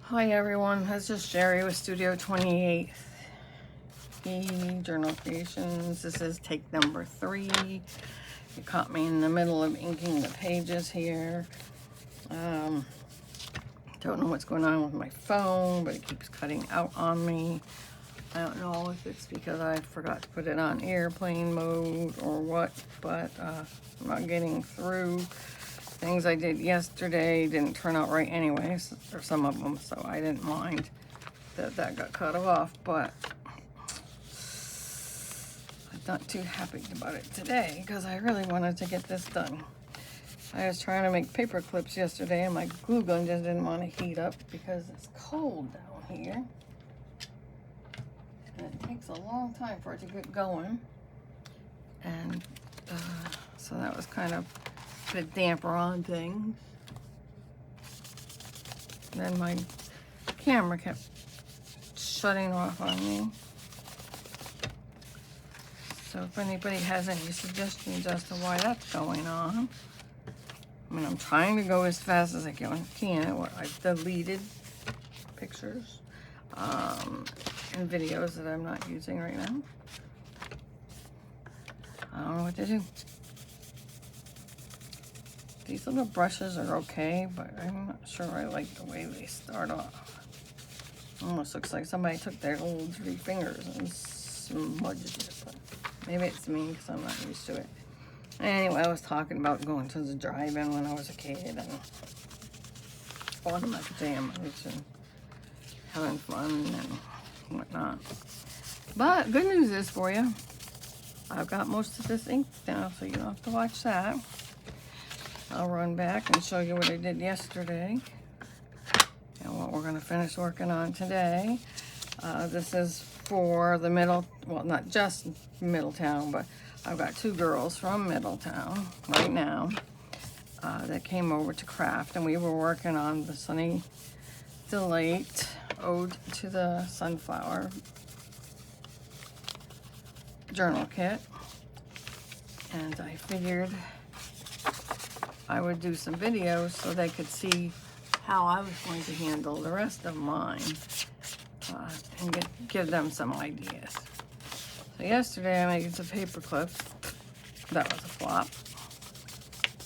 Hi everyone, this is Sherry with Studio 28 Journal Creations. This is take number 3. You caught me in the middle of inking the pages here. Don't know what's going on with my phone, but it keeps cutting out on me. I don't know if it's because I forgot to put it on airplane mode or what, but I'm not getting through. Things I did yesterday didn't turn out right anyways, or some of them, so I didn't mind that got cut off, but I'm not too happy about it today because I really wanted to get this done. I was trying to make paper clips yesterday and my glue gun just didn't want to heat up because it's cold down here. And it takes a long time for it to get going. And so that was kind of a damper on things. Then my camera kept shutting off on me. So if anybody has any suggestions as to why that's going on. I mean, I'm trying to go as fast as I can. I've deleted pictures and videos that I'm not using right now. I don't know what to do. These little brushes are okay, but I'm not sure I like the way they start off. Almost looks like somebody took their little 3 fingers and smudged it, but maybe it's me because I'm not used to it. Anyway, I was talking about going to the drive-in when I was a kid and on my pajamas and having fun and whatnot. But good news is for you, I've got most of this ink now, so you don't have to watch that. I'll run back and show you what I did yesterday and what we're going to finish working on today. This is for the not just Middletown, but I've got 2 girls from Middletown right now that came over to craft, and we were working on the Sunny Delight Ode to the Sunflower journal kit, and I figured I would do some videos so they could see how I was going to handle the rest of mine and give them some ideas. So yesterday I made some paper clips. That was a flop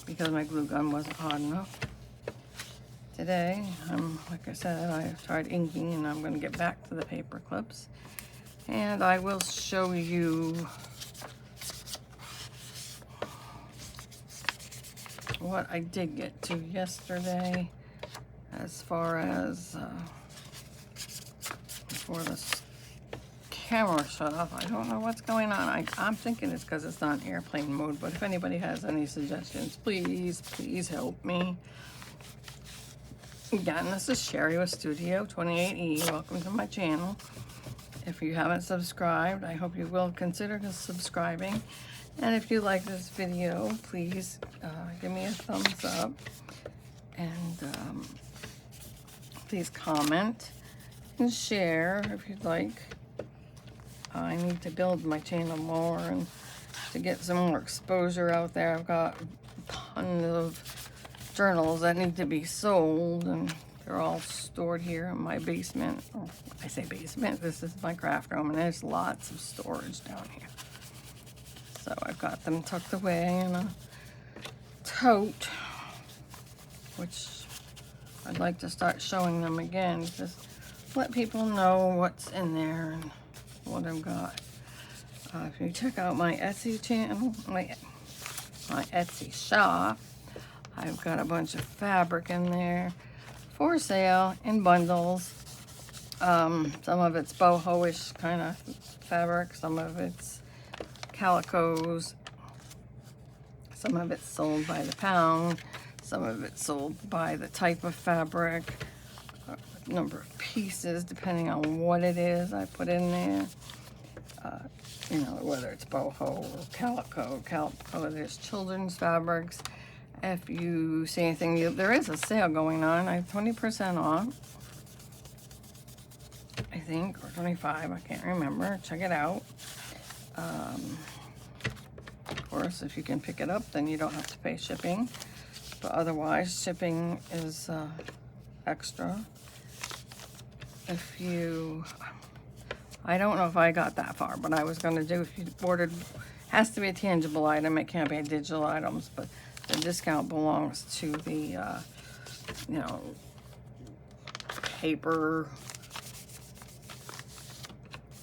because my glue gun wasn't hot enough. Today, like I said, I tried inking and I'm going to get back to the paper clips. And I will show you what I did get to yesterday as far as before this camera shut off. I don't know what's going on. I'm thinking it's because it's not airplane mode, but if anybody has any suggestions, please help me. Again, this is Sherry with Studio 28E. Welcome to my channel. If you haven't subscribed, I hope you will consider subscribing. And if you like this video, please give me a thumbs up. And please comment and share if you'd like. I need to build my channel more and to get some more exposure out there. I've got tons of journals that need to be sold, and they're all stored here in my basement. Oh, I say basement, this is my craft room, and there's lots of storage down here. So I've got them tucked away in a tote, which I'd like to start showing them again. Just let people know what's in there and what I've got. If you check out my Etsy channel, my Etsy shop, I've got a bunch of fabric in there for sale in bundles. Some of it's boho-ish kind of fabric, some of it's calicos, some of it's sold by the pound, some of it's sold by the type of fabric, number of pieces depending on what it is I put in there. You know, whether it's boho or calico, there's children's fabrics. If you see anything, there is a sale going on. I have 20% off, I think, or 25, I can't remember. Check it out. Of course, if you can pick it up, then you don't have to pay shipping. But otherwise, shipping is extra. if you, I don't know if I got that far, but I was going to do, if you ordered, has to be a tangible item, it can't be a digital items, but the discount belongs to the, you know, paper.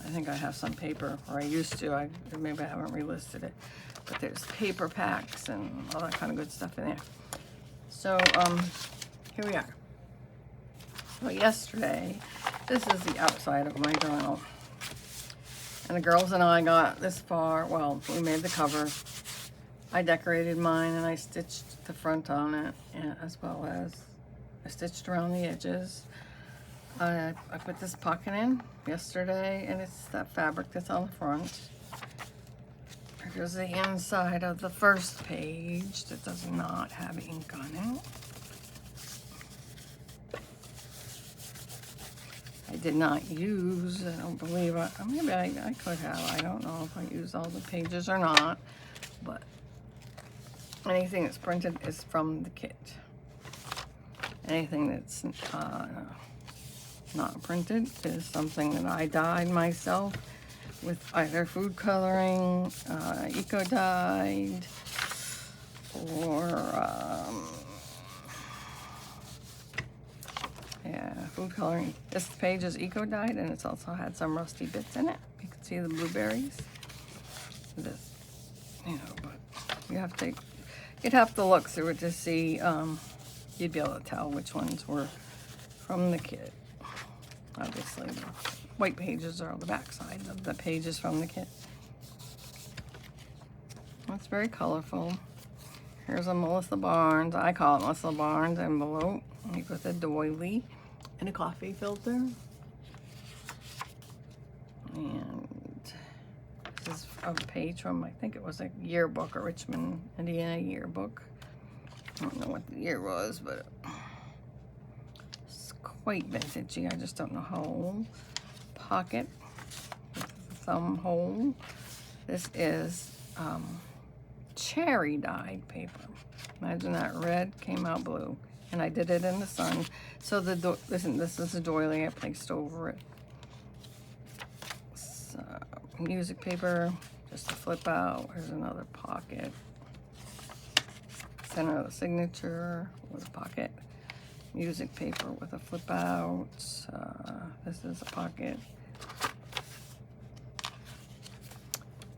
I think I have some paper, or I used to, maybe I haven't relisted it, but there's paper packs and all that kind of good stuff in there. So, here we are. Well, yesterday, this is the outside of my journal. And the girls and I got this far. Well, we made the cover. I decorated mine and I stitched the front on it, and as well as I stitched around the edges. I put this pocket in yesterday, and it's that fabric that's on the front. Here's the inside of the first page that does not have ink on it. I did not use, I don't believe, maybe I could have, I don't know if I used all the pages or not, but anything that's printed is from the kit. Anything that's not printed is something that I dyed myself with either food coloring, eco dyed, or yeah, food coloring. This page is eco dyed, and it's also had some rusty bits in it. You can see the blueberries. This, you know, but you'd have to look through it to see. You'd be able to tell which ones were from the kit. Obviously, the white pages are on the back side of the pages from the kit. It's very colorful. Here's a Melissa Barnes, I call it Melissa Barnes envelope, with a doily and a coffee filter. And this is a page from, I think it was a yearbook, a Richmond, Indiana yearbook. I don't know what the year was, but it's quite vintagey. I just don't know how old. Pocket with a thumb hole. This is cherry dyed paper. Imagine that, red came out blue, and I did it in the sun. So listen, this is a doily I placed over it. So, music paper, just a flip out. Here's another pocket. Center of the signature with a pocket. Music paper with a flip out. This is a pocket.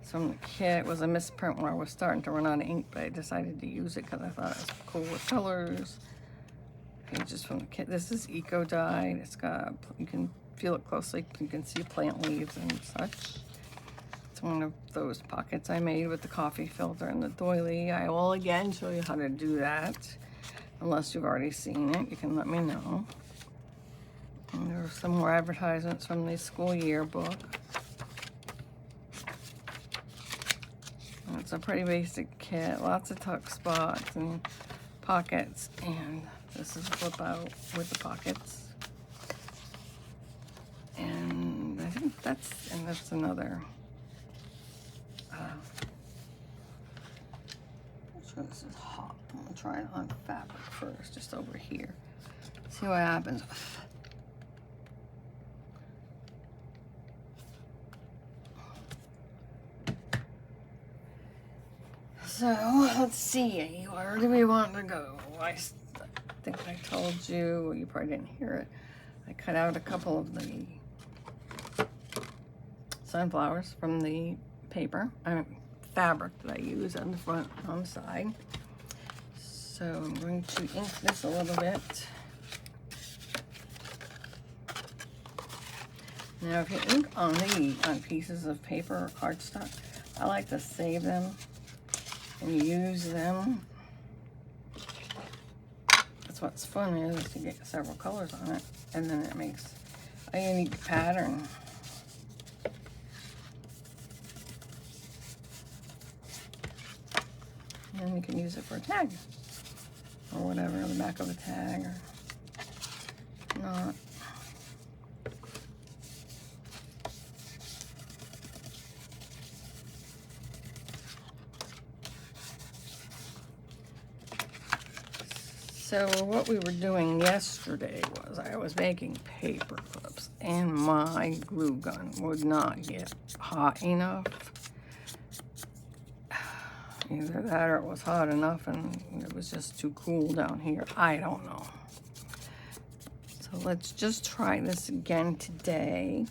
From the kit was a misprint where I was starting to run out of ink, but I decided to use it because I thought it was cool with colors. Pages from the kit. This is eco dyed. It's got, you can feel it closely. You can see plant leaves and such. It's one of those pockets I made with the coffee filter and the doily. I will again show you how to do that. Unless you've already seen it, you can let me know. And there are some more advertisements from the school yearbook. It's a pretty basic kit, lots of tuck spots and pockets, and this is a flip out with the pockets. And I think that's another. Sure this is hot. I'm gonna try it on fabric first, just over here. See what happens. So, let's see, where do we want to go? I think I told you, well, you probably didn't hear it. I cut out a couple of the sunflowers from the paper, fabric that I use on the front, on the side. So I'm going to ink this a little bit. Now, if you ink on pieces of paper or cardstock, I like to save them and use them. That's what's fun is to get several colors on it, and then it makes a unique pattern. And then you can use it for a tag or whatever on the back of a tag or not. So what we were doing yesterday was I was making paper clips, and my glue gun would not get hot enough. Either that or it was hot enough and it was just too cool down here. I don't know. So let's just try this again today.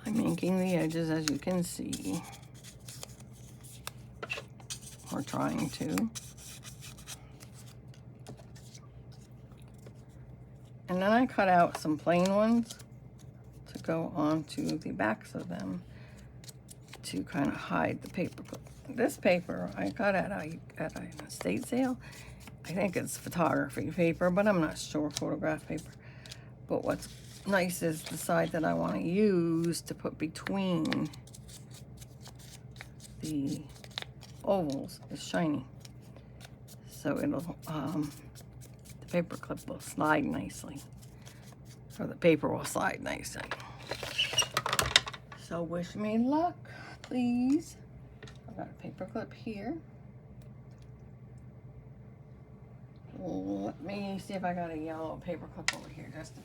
I'm inking the edges, as you can see. We're trying to. And then I cut out some plain ones to go onto the backs of them to kind of hide the paper clip. This paper I got at an estate sale. I think it's photography paper, but I'm not sure, photograph paper. But what's nice is the side that I want to use to put between the ovals is shiny. So it'll, the paper clip will slide nicely. Or the paper will slide nicely. So wish me luck, please. I've got a paper clip here. Let me see if I got a yellow paper clip over here. Just a minute.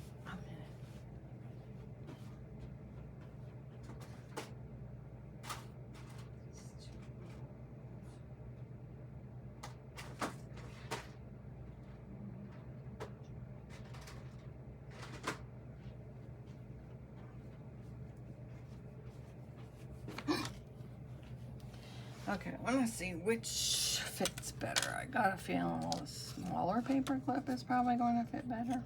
Okay, I want to see which fits better. I got a feeling a smaller paper clip is probably going to fit better.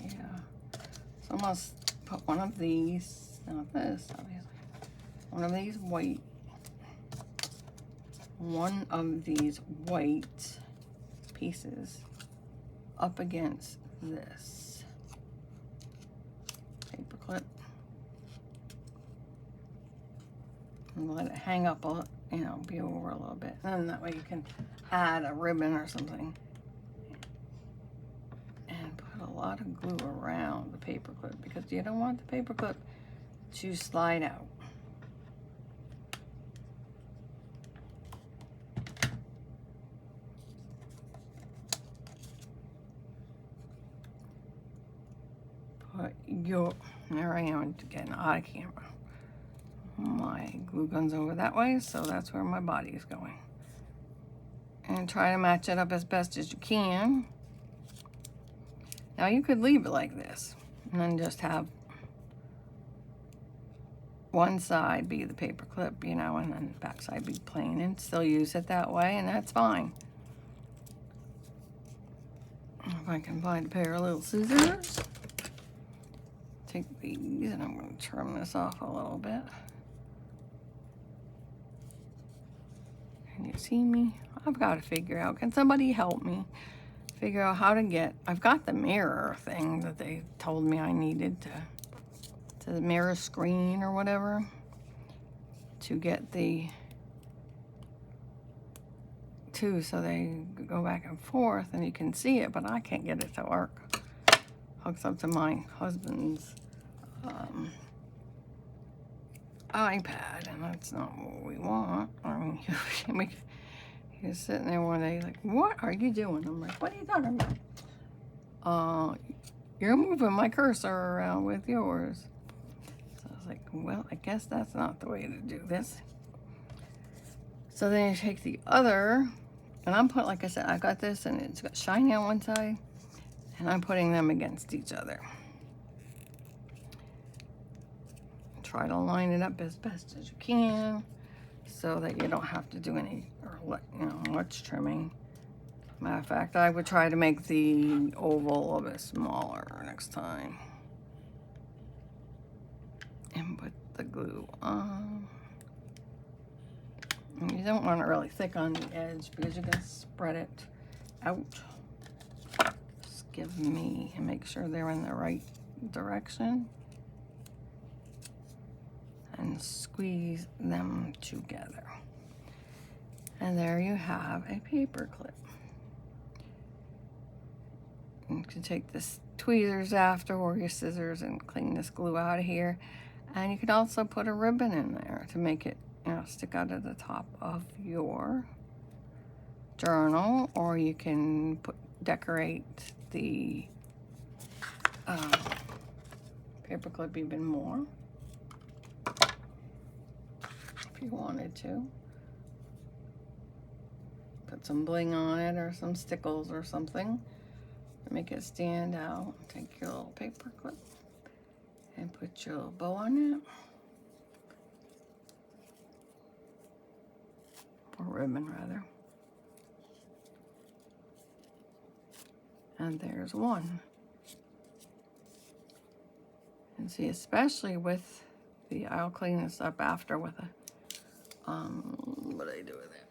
Yeah, so I'm going to put one of these, not this, obviously, one of these white pieces up against this paper clip and let it hang up, you know, be over a little bit, and that way you can add a ribbon or something and put a lot of glue around the paper clip because you don't want the paper clip to slide out. There I am getting out of camera. My glue gun's over that way, so that's where my body is going. And try to match it up as best as you can. Now you could leave it like this and then just have one side be the paper clip, you know, and then the back side be plain, and still use it that way, and that's fine. If I can find a pair of little scissors. Take these and I'm going to trim this off a little bit. Can you see me? I've got to figure out, can somebody help me figure out how to get, I've got the mirror thing that they told me I needed to the mirror screen or whatever, to get the two so they go back and forth and you can see it, but I can't get it to work. Hooks up to my husband's iPad, and that's not what we want. I mean, he's sitting there one day like, what are you doing? I'm like, what are you talking about? You're moving my cursor around with yours. So I was like, well, I guess that's not the way to do this. So then you take the other, and I'm putting, like I said, I got this and it's got shiny on one side, and I'm putting them against each other. Try to line it up as best as you can so that you don't have to do any, or you know, much trimming. Matter of fact, I would try to make the oval a bit smaller next time. And put the glue on. And you don't want it really thick on the edge because you can spread it out. Just give me and make sure they're in the right direction. And squeeze them together. And there you have a paper clip. You can take this tweezers after or your scissors and clean this glue out of here. And you can also put a ribbon in there to make it, you know, stick out of the top of your journal, or you can decorate the paper clip even more if you wanted to. Put some bling on it or some stickles or something to make it stand out. Take your little paper clip and put your little bow on it. Or ribbon, rather. And there's one. And see, especially with I'll clean this up after with a, what do I do with it?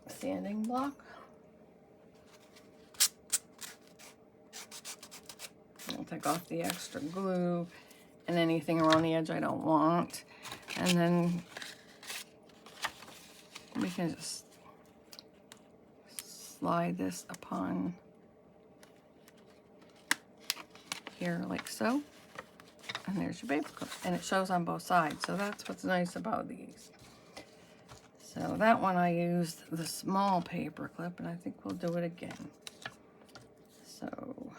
Sanding block. I'll take off the extra glue and anything around the edge I don't want. And then we can just slide this upon here like so. And there's your paper clip. And it shows on both sides. So that's what's nice about these. So that one I used the small paper clip, and I think we'll do it again. So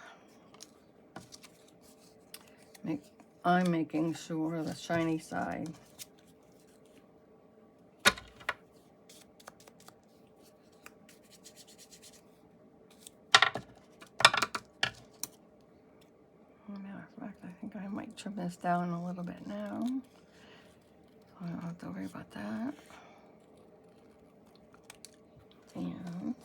I'm making sure the shiny side I think I might trim this down a little bit now, so I don't have to worry about that. And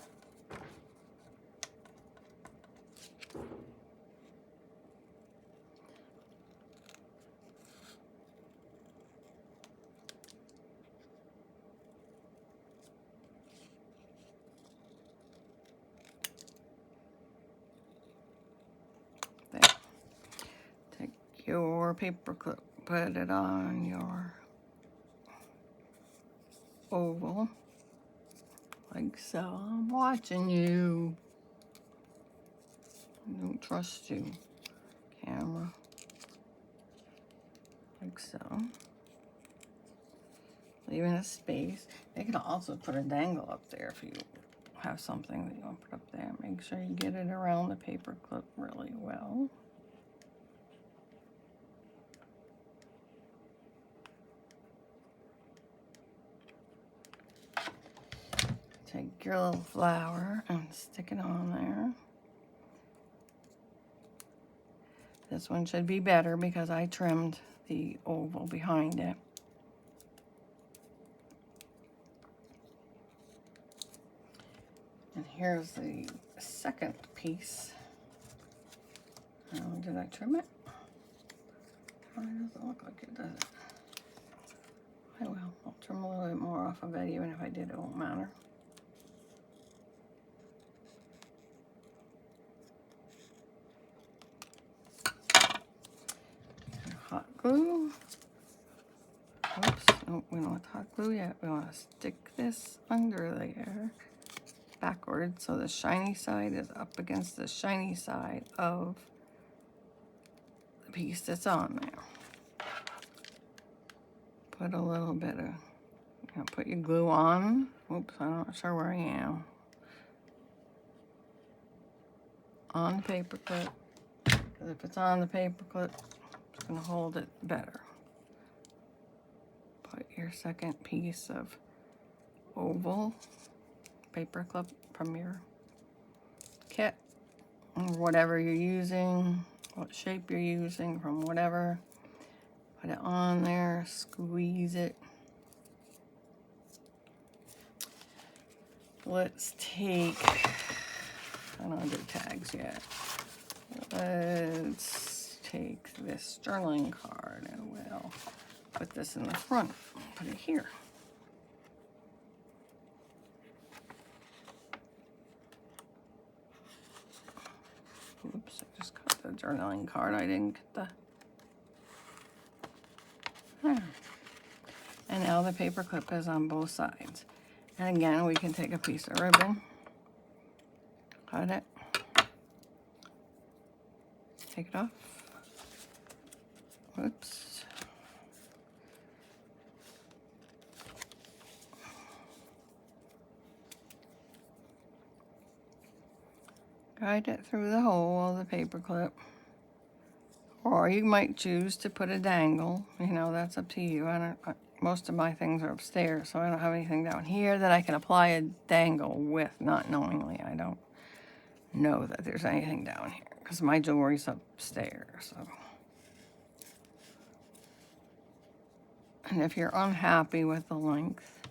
there. Take your paper clip, put it on your oval, like so. I'm watching you. I don't trust you, camera. Like so. Leaving a space. You can also put a dangle up there if you have something that you want to put up there. Make sure you get it around the paper clip really well. Take your little flower and stick it on there. This one should be better because I trimmed the oval behind it. And here's the second piece. Did I trim it? Oh, it doesn't look like it, does it? I will. I'll trim a little bit more off of it. Even if I did, it won't matter. Hot glue. Oops, no, we don't want hot glue yet. We want to stick this under there backwards so the shiny side is up against the shiny side of the piece that's on there. Put a little bit of, put your glue on. Oops, I'm not sure where I am. On the paper clip, because if it's on the paper clip, it's going to hold it better. Put your second piece of oval paper clip from your kit, or whatever you're using, what shape you're using from whatever. Put it on there, squeeze it. Let's take, I don't do tags yet. Let's take this journaling card and we'll put this in the front. Put it here. Oops, I just cut the journaling card. I didn't get the... There. And now the paper clip is on both sides. And again, we can take a piece of ribbon, cut it, take it off. Whoops. Guide it through the hole of the paper clip. Or you might choose to put a dangle. You know, that's up to you. Most of my things are upstairs, so I don't have anything down here that I can apply a dangle with, not knowingly. I don't know that there's anything down here because my jewelry's upstairs. So, and if you're unhappy with the length,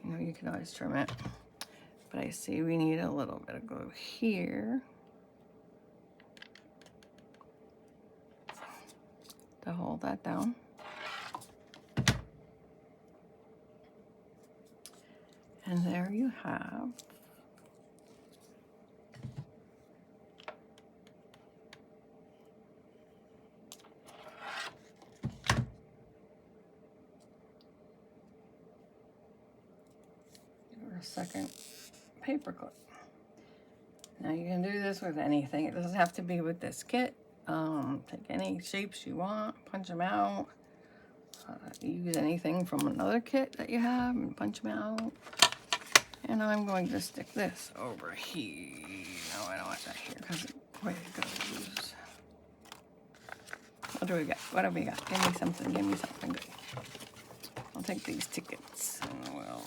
you know, you can always trim it. But I see we need a little bit of glue here to hold that down. And there you have your second paper clip. Now you can do this with anything. It doesn't have to be with this kit. Take any shapes you want, punch them out. Use anything from another kit that you have and punch them out. And I'm going to stick this over here. No, I don't want that here because the way it goes. What do we got? What have we got? Give me something. Give me something good. I'll take these tickets and we'll...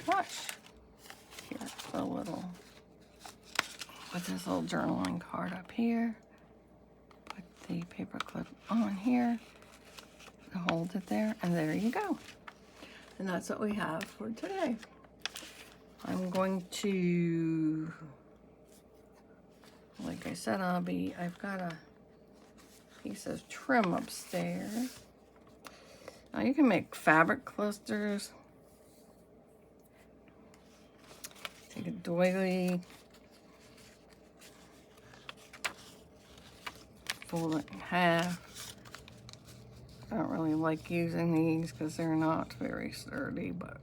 gosh. Here, a little... Put this little journaling card up here. Put the paper clip on here. Hold it there, and there you go. And that's what we have for today. I'm going to, like I said, I've got a piece of trim upstairs. Now you can make fabric clusters. Take a doily, fold it in half. I don't really like using these because they're not very sturdy, but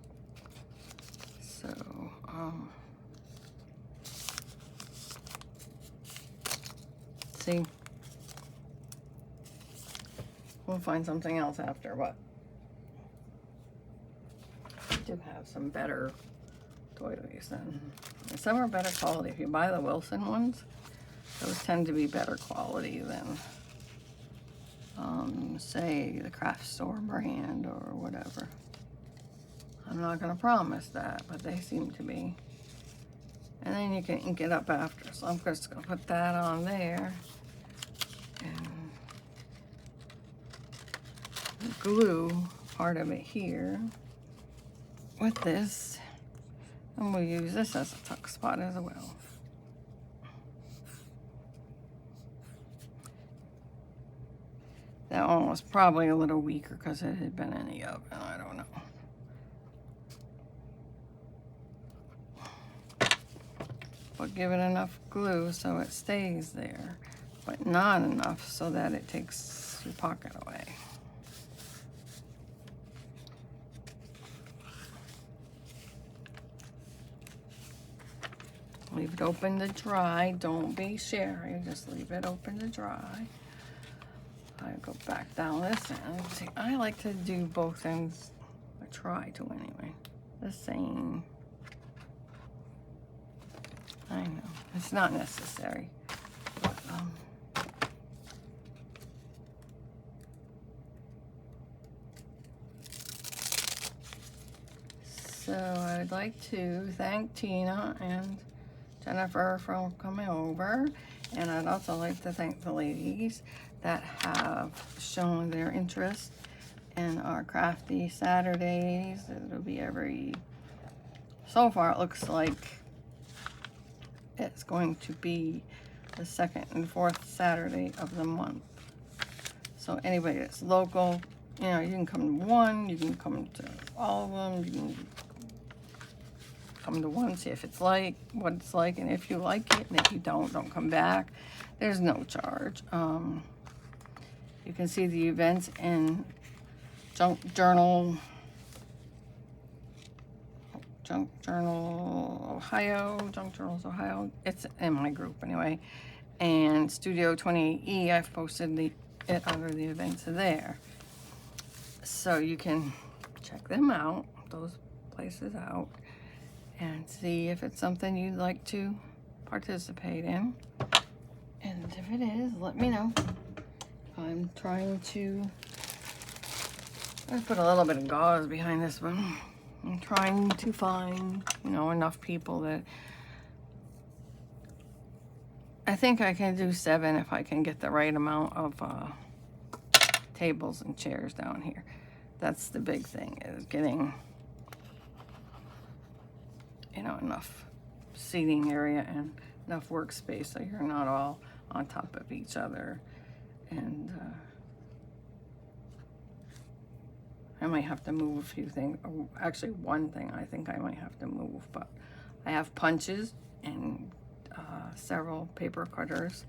so see, we'll find something else after, but I do have some better doilies, and some are better quality. If you buy the Wilson ones, those tend to be better quality than say the craft store brand or whatever. I'm not going to promise that, but they seem to be. And then you can ink it up after. So I'm just going to put that on there and glue part of it here with this. And we'll use this as a tuck spot as well. That one was probably a little weaker because it had been in the oven. I don't know. But give it enough glue so it stays there, but not enough so that it takes your pocket away. Leave it open to dry. Don't be sherry. Just leave it open to dry. I go back down this end. See, I like to do both ends. I try to anyway. The same. I know it's not necessary. But, so I'd like to thank Tina and Jennifer for coming over, and I'd also like to thank the ladies that have shown their interest in our crafty Saturdays. It'll be so far it looks like it's going to be the second and fourth Saturday of the month. So anybody that's local, you know, you can come to one, you can come to all of them, you can come to one, see if it's like, what it's like, and if you like it, and if you don't come back. There's no charge. You can see the events in junk journal Junk Journal Ohio, Junk Journals Ohio. It's in my group anyway. And Studio 28E, I've posted it under the events there. So you can check them out, those places out, and see if it's something you'd like to participate in. And if it is, let me know. I'm trying to, I put a little bit of gauze behind this one. I'm trying to find, you know, enough people that I think I can do 7 if I can get the right amount of tables and chairs down here. That's the big thing, is getting, you know, enough seating area and enough workspace so you're not all on top of each other. And I might have to move a few things. Actually, one thing I think I might have to move, but I have punches and several paper cutters.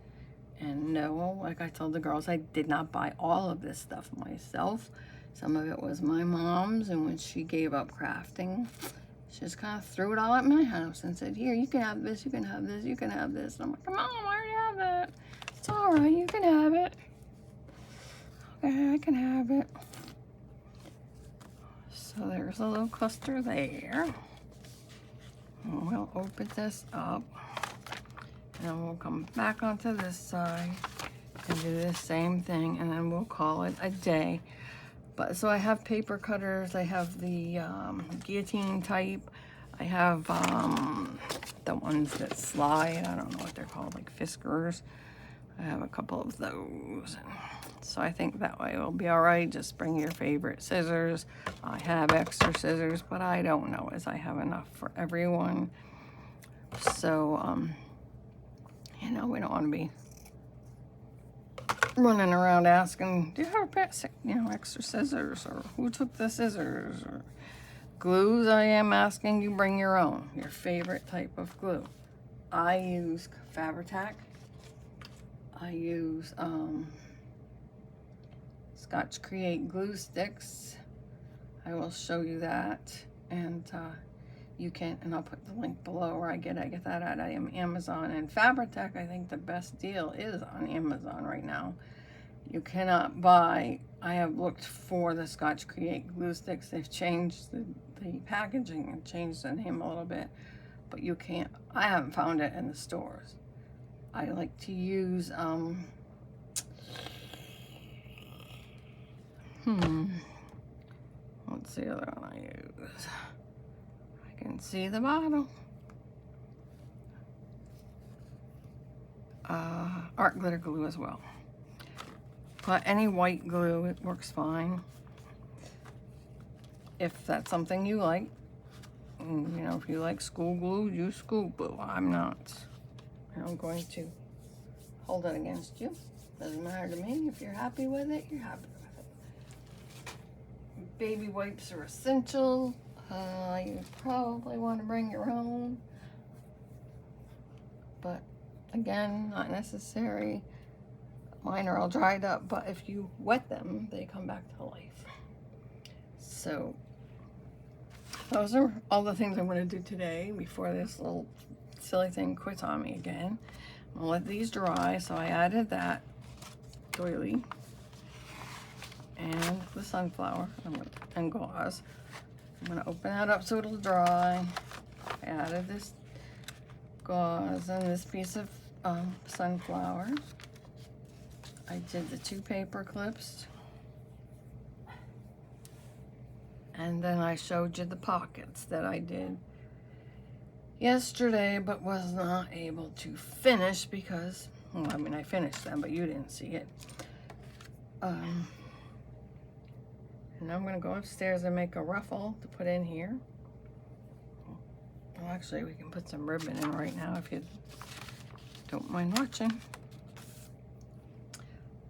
And no, like I told the girls, I did not buy all of this stuff myself. Some of it was my mom's, and when she gave up crafting, she just kind of threw it all at my house and said, here, you can have this, you can have this, you can have this. And I'm like, Mom, I already have that. It's all right, you can have it. Okay, I can have it. So there's a little cluster there. And we'll open this up. And then we'll come back onto this side and do the same thing, and then we'll call it a day. But so I have paper cutters, I have the guillotine type, I have the ones that slide, I don't know what they're called, like Fiskars. I have a couple of those. So I think that way it'll be all right. Just bring your favorite scissors. I have extra scissors, but I don't know as I have enough for everyone. So, you know, we don't want to be running around asking, do you have extra scissors, or who took the scissors, or glues. I am asking you bring your own, your favorite type of glue. I use Fabri-Tac. I use Scotch Create glue sticks. I will show you that, and you can, and I'll put the link below where I get that at Amazon. And Fabri-Tac, I think the best deal is on Amazon right now. You cannot buy, I have looked for the Scotch Create glue sticks. They've changed the packaging and changed the name a little bit, but you can't, I haven't found it in the stores. I like to use, what's the other one I use? I can see the bottle. Art glitter glue as well. But any white glue, it works fine. If that's something you like. And, you know, if you like school glue, use school glue. I'm not. I'm going to hold it against you. Doesn't matter to me. If you're happy with it, you're happy with it. Baby wipes are essential. You probably want to bring your own. But again, not necessary. Mine are all dried up, but if you wet them, they come back to life. So those are all the things I'm going to do today before this little silly thing quits on me again. I'm going to let these dry, so I added that doily and the sunflower and gauze. I'm going to open that up so it'll dry. I added this gauze and this piece of sunflower. I did the 2 paper clips. And then I showed you the pockets that I did yesterday, but was not able to finish because, well, I mean, I finished them, but you didn't see it. And I'm gonna go upstairs and make a ruffle to put in here. Well, actually, we can put some ribbon in right now if you don't mind watching.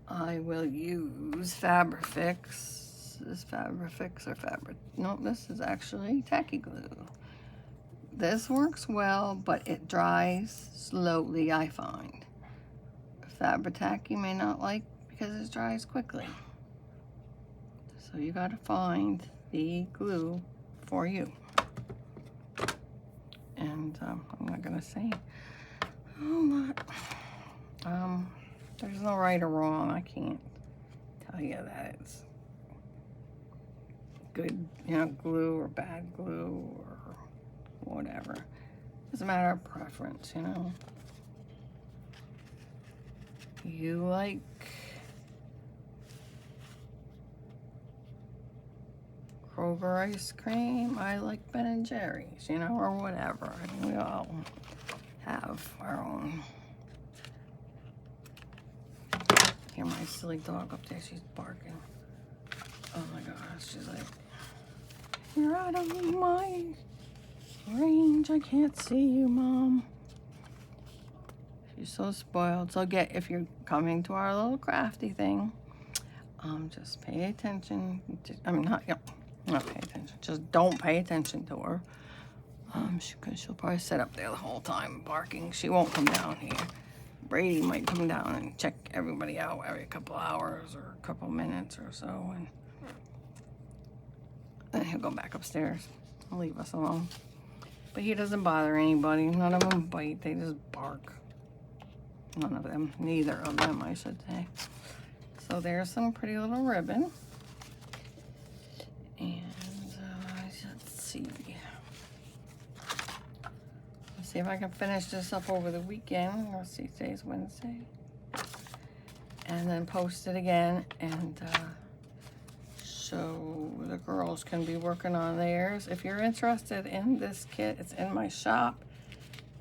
I will use Fabri-Fix. Is Fabri-Fix or no, this is actually tacky glue. This works well, but it dries slowly, I find. Fabri-Tac you may not like because it dries quickly. So you gotta find the glue for you. and I'm not gonna say there's no right or wrong. I can't tell you that it's good, you know, glue or bad glue or whatever. It's a matter of preference, you know. You like Kroger ice cream, I like Ben and Jerry's, you know, or whatever. I mean, we all have our own. Hear my silly dog up there, she's barking. Oh my gosh, she's like, you're out of my range, I can't see you, Mom. She's so spoiled. So if you're coming to our little crafty thing, just pay attention. Not pay attention. Just don't pay attention to her. Because she'll probably sit up there the whole time barking. She won't come down here. Brady might come down and check everybody out every couple hours or a couple minutes or so, and then he'll go back upstairs and leave us alone. But he doesn't bother anybody. None of them bite. They just bark. None of them. Neither of them, I should say. So there's some pretty little ribbon. And let's see. Let's see if I can finish this up over the weekend. Let's see, today's Wednesday. And then post it again, and so the girls can be working on theirs. If you're interested in this kit, it's in my shop.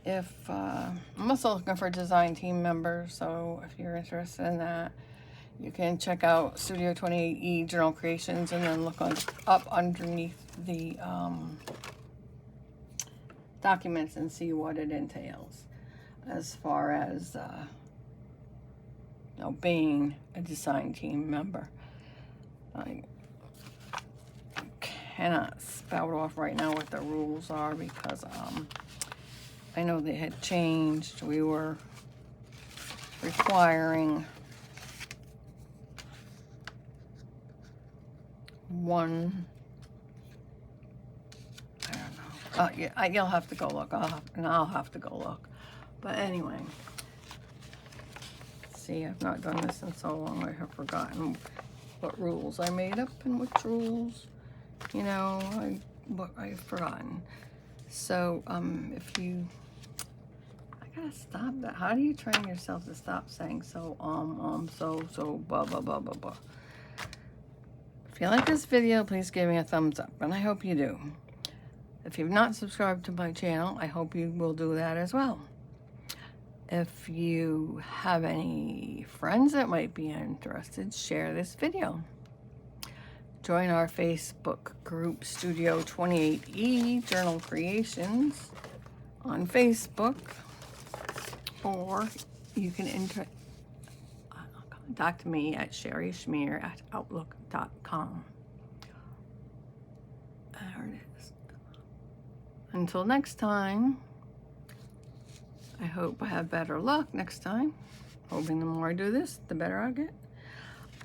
If I'm also looking for design team members, so if you're interested in that, you can check out Studio 28E Journal Creations, and then look up underneath the documents and see what it entails as far as being a design team member. I cannot spout off right now what the rules are, because I know they had changed. We were requiring one, I don't know. Yeah, you'll have to go look. I'll have to go look. But anyway, see, I've not done this in so long. I have forgotten what rules I made up and which rules, you know, I've forgotten. So, if you, I gotta stop that. How do you train yourself to stop saying so, blah, blah, blah, blah, blah. If you like this video, please give me a thumbs up, and I hope you do. If you've not subscribed to my channel, I hope you will do that as well. If you have any friends that might be interested, share this video. Join our Facebook group, Studio 28E Journal Creations, on Facebook, or you can contact me at sherryschmear@outlook.com. There it is. Until next time, I hope I have better luck next time. Hoping the more I do this, the better I get.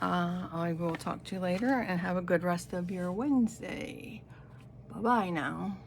I will talk to you later, and have a good rest of your Wednesday. Bye-bye now.